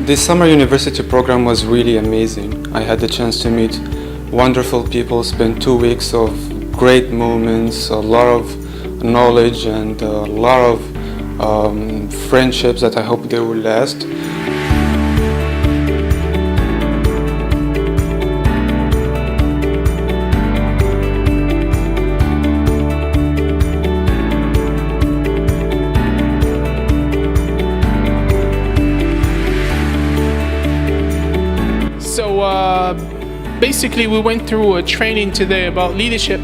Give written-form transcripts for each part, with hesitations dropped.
This summer university program was really amazing. I had the chance to meet wonderful people, spend 2 weeks of great moments, a lot of knowledge and a lot of friendships that I hope they will last. Basically, we went through a training today about leadership,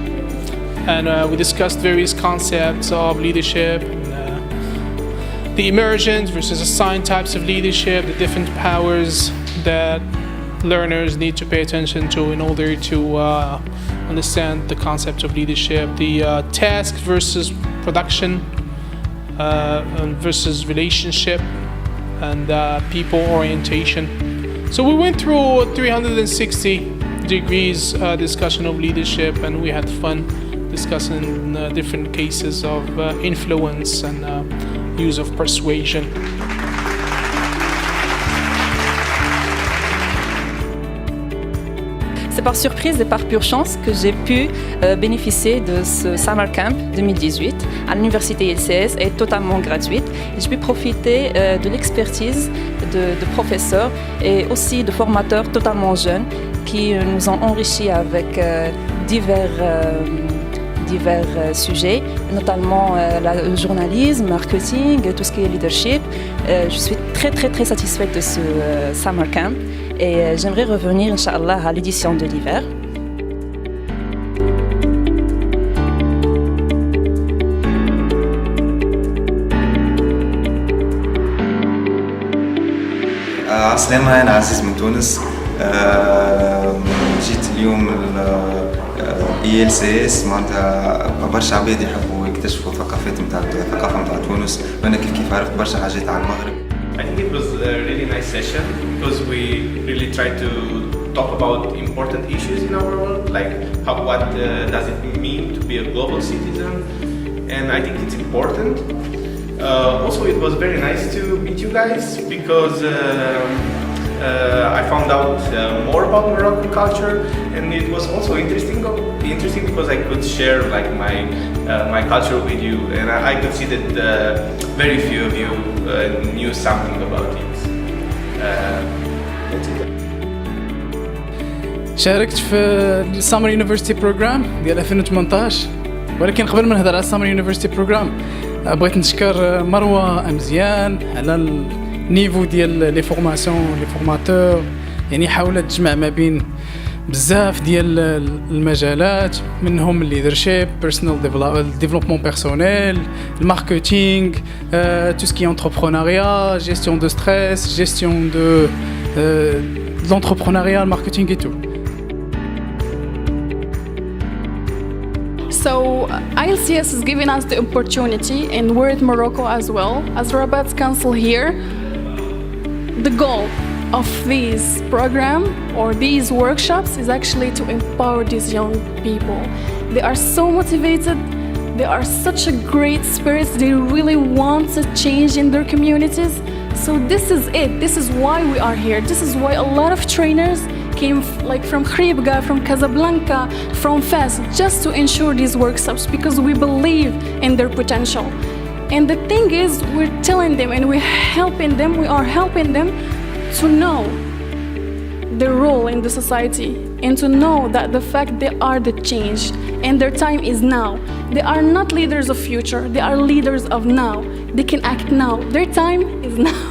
and we discussed various concepts of leadership, and, the emergent versus assigned types of leadership, the different powers that learners need to pay attention to in order to understand the concept of leadership, the task versus production versus relationship, and people orientation. So we went through 360 degrees discussion of leadership, and we had fun discussing different cases of influence and use of persuasion. C'est par surprise et par pure chance que j'ai pu bénéficier de ce Summer Camp 2018 à l'université ILCS, est totalement gratuite. J'ai pu profiter de l'expertise de professeurs et aussi de formateurs totalement jeunes qui nous ont enrichis avec divers sujets, notamment le journalisme, marketing, tout ce qui est leadership. Je suis très satisfaite de ce Summer Camp et j'aimerais revenir, Inch'Allah, à l'édition de l'hiver. عسلامة، أنا عزيز من تونس. جيت اليوم ILCS، معناتها برشا عباد يحبوا يكتشفوا الثقافة متاع تونس، وأنا كيف عرفت برشا حاجات على المغرب. I think it was a really nice session because we really tried to talk about important issues in our world, like what does it mean to be a global citizen, and I think it's important. Also, it was very nice to meet you guys because I found out more about Moroccan culture, and it was also interesting because I could share like my culture with you, and I could see that very few of you knew something about it. That's it. شاركت في السامر يونيفرسيتي بروجرام ديال 2018، ولكن قبل ما نهضر على السامر يونيفرسيتي بروجرام بغيت نشكر مروه امزيان على النيفو ديال لي فورماسيون لي فورماتور، يعني حاولت تجمع ما بين بزاف ديال المجالات، منهم الليدرشيب، بيرسونال ديفلوبمون بيرسونيل، الماركتينغ، تو سكي انتربرونيا، جيستيون دو ستريس، جيستيون دو l'entrepreneuriat, le marketing et tout. So ILCS is giving us the opportunity, and we're at Morocco as well, as Rabat's council here. The goal of this program or these workshops is actually to empower these young people. They are so motivated, they are such a great spirit, they really want to change in their communities. So this is it, this is why we are here, this is why a lot of trainers came like from Khribga, from Casablanca, from Fes, just to ensure these workshops because we believe in their potential. And the thing is, we're telling them and we are helping them to know their role in the society and to know that the fact they are the change and their time is now. They are not leaders of future, they are leaders of now. They can act now. Their time is now.